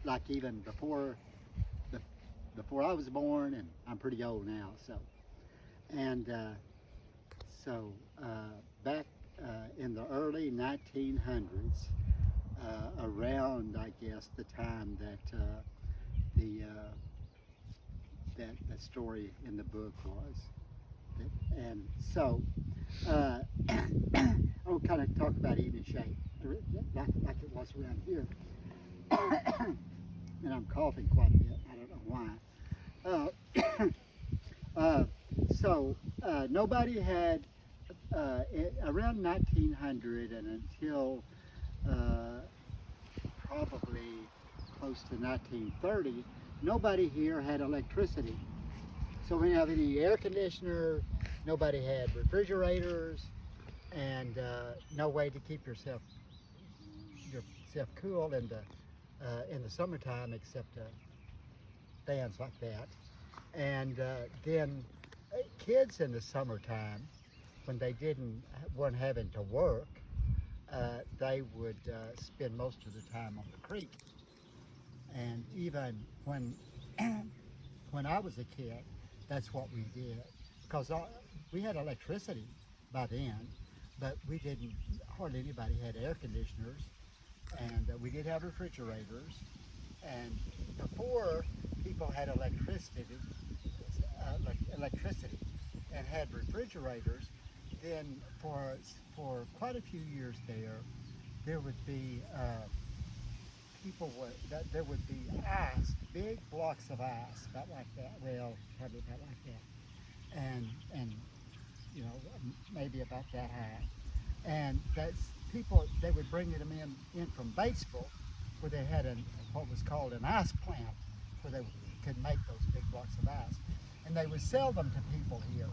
like even the, before I was born, and I'm pretty old now. And so back in the early 1900s, around I guess the time that the that story in the book was. And so I'll kind of talk about eating shape, like it was around here. And I'm coughing quite a bit. I don't know why. Nobody had around 1900 and until probably close to 1930, nobody here had electricity. So we didn't have any air conditioner, nobody had refrigerators, and no way to keep yourself cool in the summertime except fans like that. And then kids in the summertime, when they weren't having to work, they would spend most of the time on the creek. And even when when I was a kid, that's what we did because we had electricity by then, but we didn't. Hardly anybody had air conditioners, and we did have refrigerators. And before people had electricity and had refrigerators, then for quite a few years there would be there would be ice, big blocks of ice, about like that. Well, probably about like that, and you know maybe about that high. And that's people they would bring them in from Batesville, where they had what was called an ice plant, where they could make those big blocks of ice, and they would sell them to people here.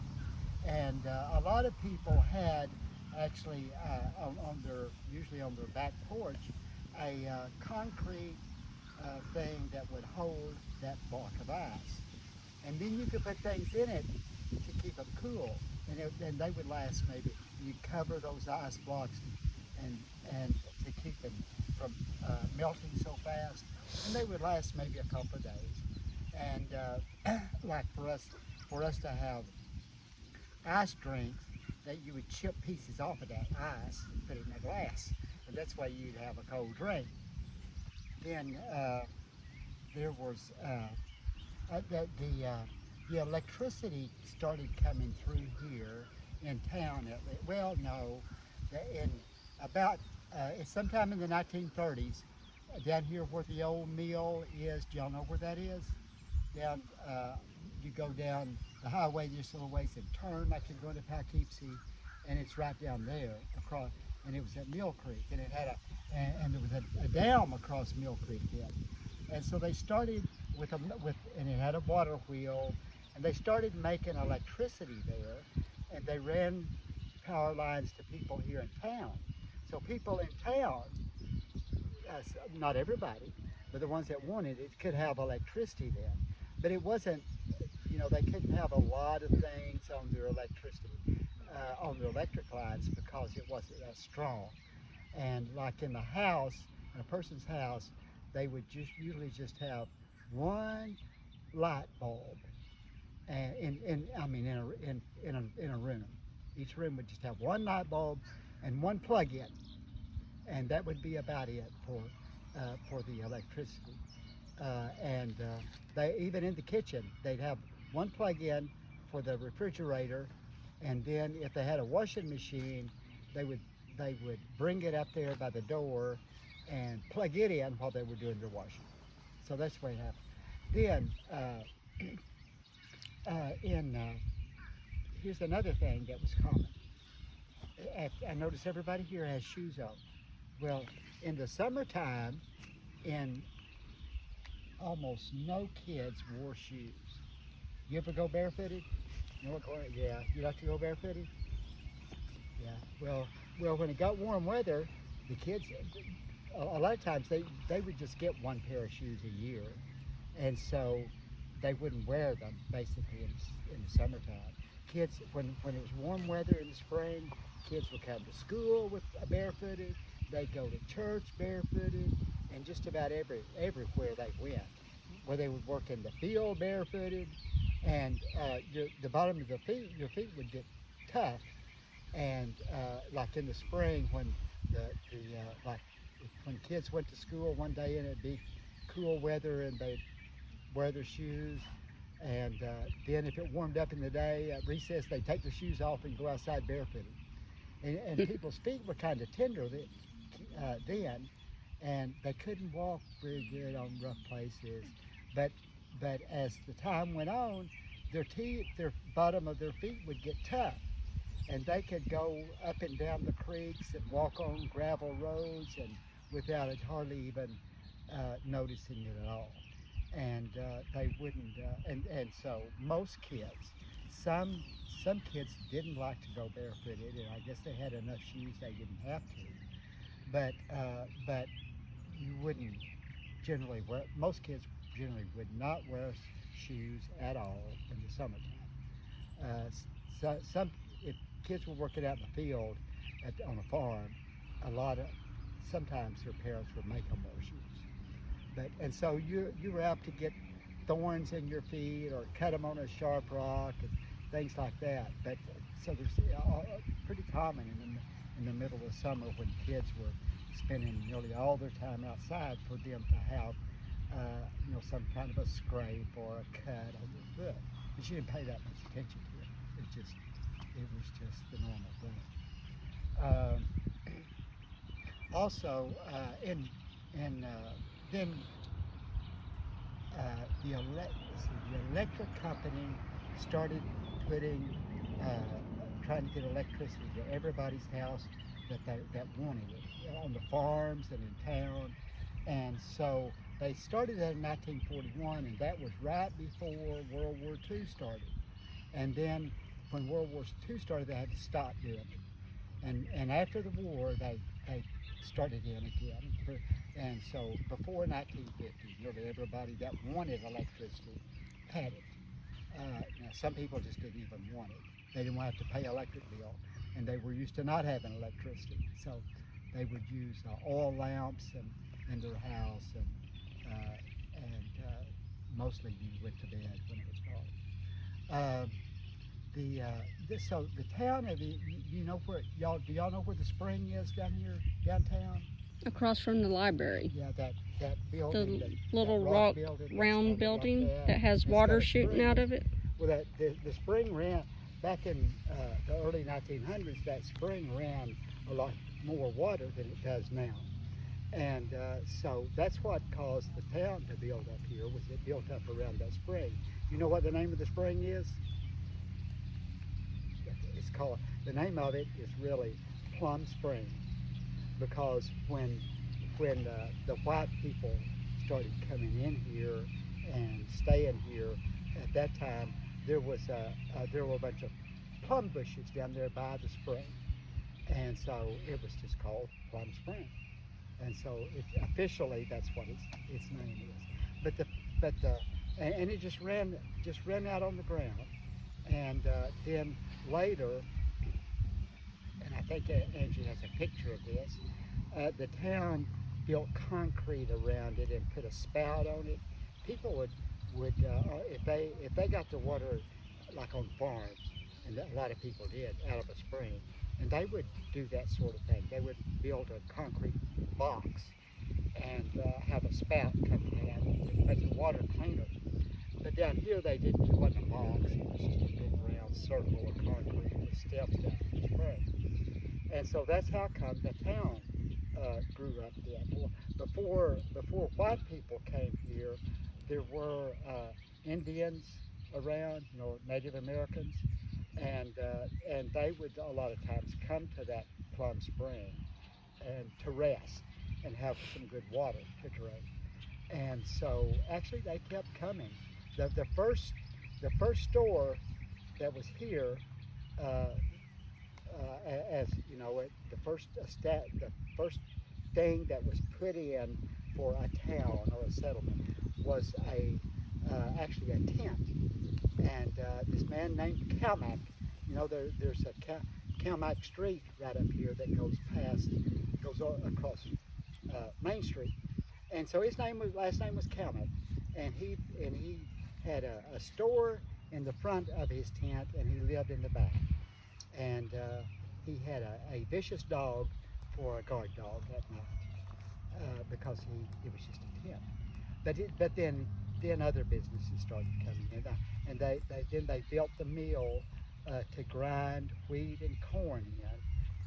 And a lot of people had actually usually on their back porch, a concrete thing that would hold that block of ice. And then you could put things in it to keep them cool. And they would last maybe, you cover those ice blocks and to keep them from melting so fast. And they would last maybe a couple of days. And like for us to have ice drinks, that you would chip pieces off of that ice and put it in a glass. And that's why you'd have a cold drink. Then there was the electricity started coming through here in town. Well, no, in about it's sometime in the 1930s, down here where the old mill is. Do y'all know where that is? Down, you go down the highway just a little ways and turn like you're going to Poughkeepsie, and it's right down there across. And it was at Mill Creek, and it had and there was a dam across Mill Creek then. And so they started and it had a water wheel, and they started making electricity there, and they ran power lines to people here in town. So people in town, not everybody, but the ones that wanted it could have electricity then. But it wasn't, they couldn't have a lot of things on their electricity, on their electric lines because it wasn't that strong. And like in a person's house, they would usually just have one light bulb, and in a room. Each room would just have one light bulb and one plug-in, and that would be about it for the electricity. They even in the kitchen they'd have one plug-in for the refrigerator, and then if they had a washing machine, they would bring it up there by the door and plug it in while they were doing their washing. So that's what happened. Then here's another thing that was common. I notice everybody here has shoes on. Well, in the summertime, almost no kids wore shoes. You ever go barefooted? Yeah. You like to go barefooted? Yeah. Well, when it got warm weather, the kids, a lot of times they would just get one pair of shoes a year, and so they wouldn't wear them basically in the summertime. Kids, when it was warm weather in the spring, kids would come to school with barefooted. They'd go to church barefooted, and just about everywhere they went, where they would work in the field barefooted, and the bottom of your feet would get tough, and like in the spring when like when kids went to school one day and it'd be cool weather and they'd wear their shoes, and then if it warmed up in the day at recess they'd take their shoes off and go outside barefooted, and people's feet were kind of tender then, and they couldn't walk very good on rough places, but as the time went on, their bottom of their feet would get tough, and they could go up and down the creeks and walk on gravel roads and without it hardly even noticing it at all. And they wouldn't, and so most kids, some kids didn't like to go barefooted, and I guess they had enough shoes they didn't have to. But you wouldn't generally wear, most kids generally would not wear shoes at all in the summertime. If kids were working out in the field on a farm, sometimes their parents would make them wear shoes. And so you were apt to get thorns in your feet or cut them on a sharp rock and things like that. But so there's pretty common in the middle of summer when kids were spending nearly all their time outside for them to have some kind of a scrape or a cut on their foot. But you didn't pay that much attention to it. It was just the normal thing. Also, the electric company started trying to get electricity to everybody's house that wanted it, on the farms and in town. And so they started that in 1941, and that was right before World War II started. And then when World War II started, they had to stop doing it. And after the war, they started in again. And so before 1950, nearly everybody that wanted electricity had it. Now some people just didn't even want it. They didn't want to have to pay electric bill, and they were used to not having electricity. So they would use oil lamps in their house, and mostly you went to bed when it was dark. So the town of do y'all know where the spring is downtown? Across from the library. Yeah, that building. The little rock round building that has water shooting out of it. Well, the spring ran back in the early 1900s. That spring ran a lot more water than it does now, and so that's what caused the town to build up here. Was it built up around that spring? You know what the name of the spring is? The name of it is really Plum Spring, because when the white people started coming in here and staying here, at that time there were a bunch of plum bushes down there by the spring, and so it was just called Plum Spring, and so officially that's what its name is. And it just ran out on the ground, and then later, and I think Angie has a picture of this, the town built concrete around it and put a spout on it. People would if they got the water like on farms, and a lot of people did, out of a spring, and they would do that sort of thing. They would build a concrete box and have a spout coming out to make the water cleaner. But down here they didn't. It wasn't a box. It was just a big round circle of concrete with steps down to the spring. And so that's how come the town grew up then. Before white people came here, there were Indians around, Native Americans, and they would a lot of times come to that Plum Spring and to rest and have some good water to drink. And so actually they kept coming. The first store that was here, as you know, the first thing that was put in for a town or a settlement was actually a tent. And this man named Calmac, there's a Calmac Street right up here that goes across Main Street, And so his last name was Kelman, and he had a store in the front of his tent, and he lived in the back. And he had a vicious dog for a guard dog at night because it was just a tent. But then other businesses started coming in, and they built the mill to grind wheat and corn in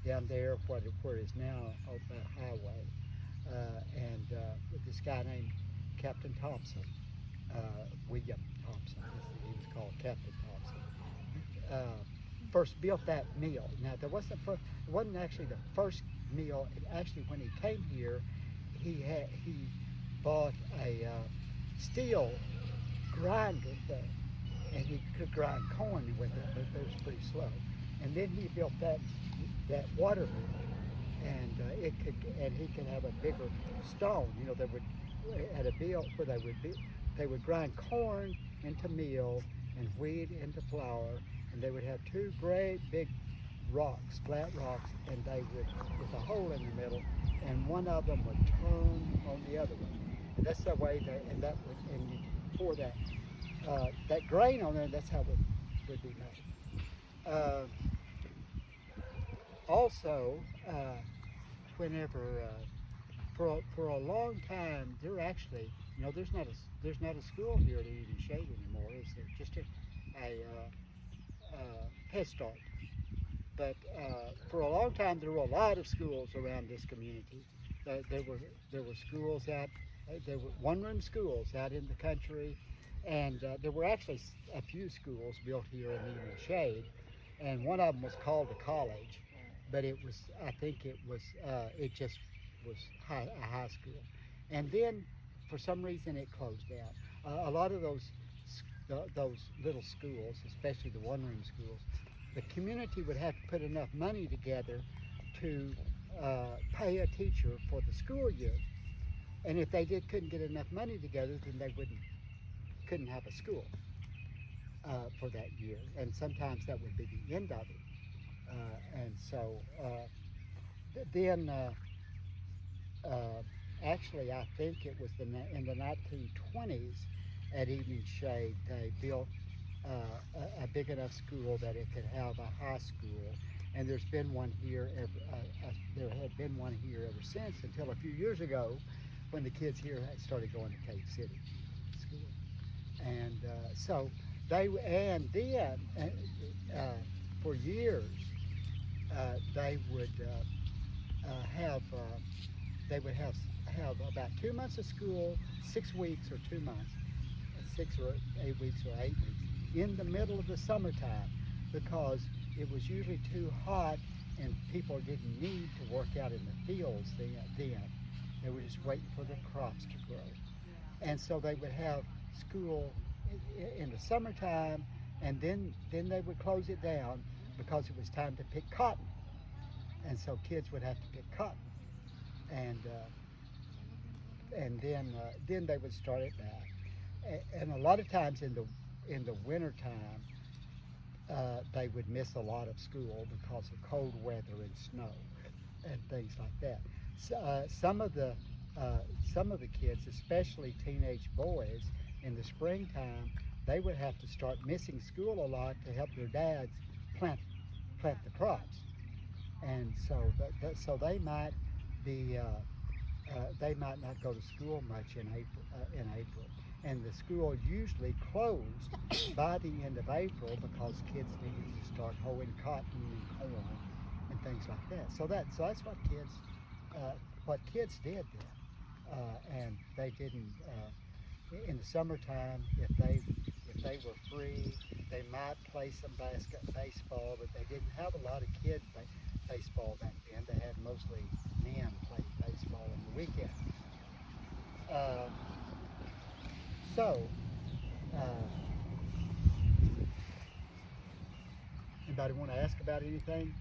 down there where is now the highway. With this guy named Captain Thompson, William Thompson, he was called Captain Thompson. First built that mill. Now it wasn't actually the first mill. Actually, when he came here, he bought a steel grinder thing, and he could grind corn with it, but it was pretty slow. And then he built that water mill, and he could have a bigger stone. You know, they would at a mill where they would grind corn into meal and wheat into flour, and they would have two great big rocks, flat rocks, and they would, with a hole in the middle, and one of them would turn on the other one. And that's the way and you pour that grain on there, and that's how it would be made. Also, whenever for a long time, there actually, you know, there's not a school here at Eden Shade anymore. It's just a Head Start. But for a long time, there were a lot of schools around this community. There were schools out. There were one-room schools out in the country, and there were actually a few schools built here in Eden Shade, and one of them was called a college, but it just was a high school. And then, for some reason, it closed down. A lot of those little schools, especially the one-room schools, the community would have to put enough money together to pay a teacher for the school year. And if they couldn't get enough money together, then they couldn't have a school for that year. And sometimes that would be the end of it. And so then, actually, I think it was in the 1920s at Evening Shade, they built a big enough school that it could have a high school. And there's been one here. There had been one here ever since, until a few years ago, when the kids here had started going to Cave City School. And for years, they would have about 2 months of school, 6 weeks or 2 months, 6 or 8 weeks or 8 weeks, in the middle of the summertime, because it was usually too hot and people didn't need to work out in the fields then. They were just waiting for the crops to grow. And so they would have school in the summertime, and then they would close it down because it was time to pick cotton. And so kids would have to pick cotton. And then they would start it back. And a lot of times in the winter time, they would miss a lot of school because of cold weather and snow and things like that. Some of the kids, especially teenage boys, in the springtime, they would have to start missing school a lot to help their dads plant the crops, and so they might not go to school much in April, and the school usually closed by the end of April because kids needed to start hoeing cotton and corn and things like that. So that's what kids did then, and they didn't. In the summertime, if they were free, they might play some baseball, but they didn't have a lot of kids baseball back then. They had mostly men playing baseball on the weekend. Anybody want to ask about anything?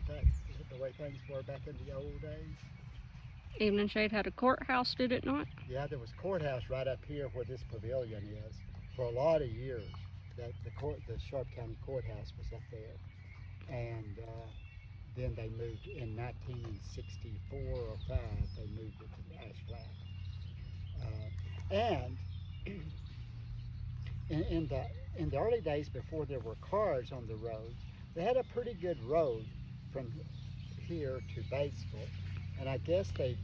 The way things were back in the old days? Evening Shade had a courthouse, did it not? Yeah, there was a courthouse right up here where this pavilion is. For a lot of years, the Sharp County Courthouse was up there. And then they moved in 1964 or 5, they moved it to Ash Flat. And in the early days before there were cars on the road, they had a pretty good road from here to Batesville, and I guess they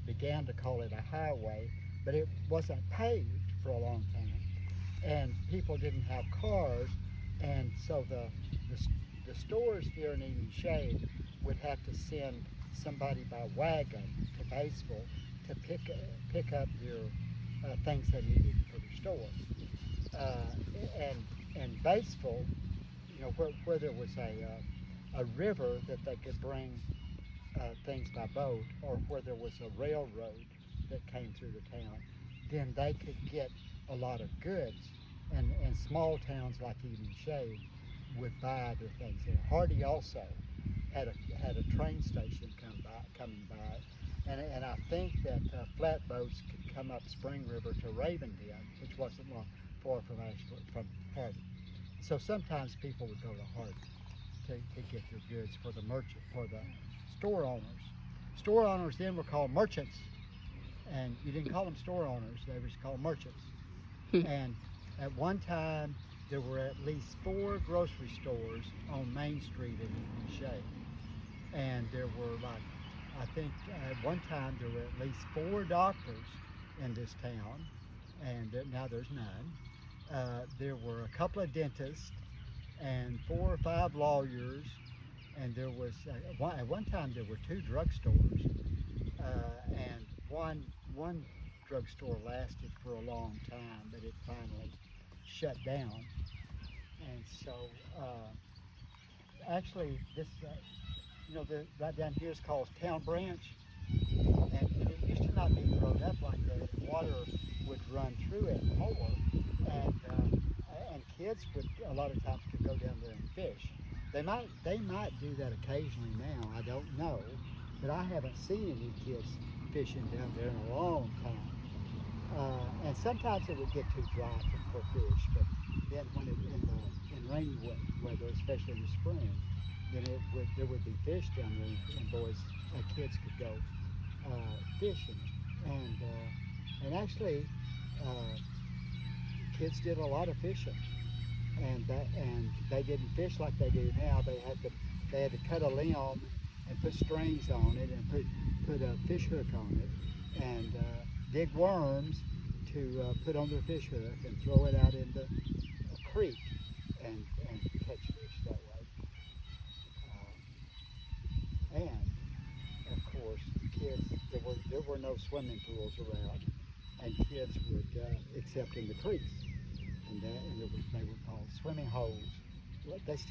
began to call it a highway, but it wasn't paved for a long time, and people didn't have cars, and so the stores here in Eden Shade would have to send somebody by wagon to Batesville to pick up their things they needed for their stores. And Batesville, you know, where there was a river that they could bring things by boat, or where there was a railroad that came through the town, then they could get a lot of goods. And small towns like Eden Shade would buy their things there. Hardy also had a train station coming by, and I think that flatboats could come up Spring River to Ravendale, which wasn't far from Hardy. So sometimes people would go to Hardy to get their goods for the store owners. Store owners then were called merchants, and you didn't call them store owners; they were just called merchants. And at one time, there were at least 4 grocery stores on Main Street in Eden Shade, and there were I think at one time there were at least 4 doctors in this town, and now there's none. There were a couple of dentists and 4 or 5 lawyers, and there was at one time there were 2 drugstores, and one drugstore lasted for a long time, but it finally shut down. And so actually this right down here is called Town Branch, and it used to not be grown up like that. Water would run through it more, and kids would a lot of times could go down there and fish. They might do that occasionally now, I don't know, but I haven't seen any kids fishing down there in a long time. And sometimes it would get too dry for fish, but then when in rainy weather, especially in the spring, then there would be fish down there, and kids could go fishing. And actually, kids did a lot of fishing, and they didn't fish like they do now. They had to cut a limb and put strings on it and put a fish hook on it, and dig worms to put on their fish hook and throw it out into a creek and catch fish that way. And of course, kids, there were no swimming pools around, and kids would, except in the creeks, and they were called swimming holes. They still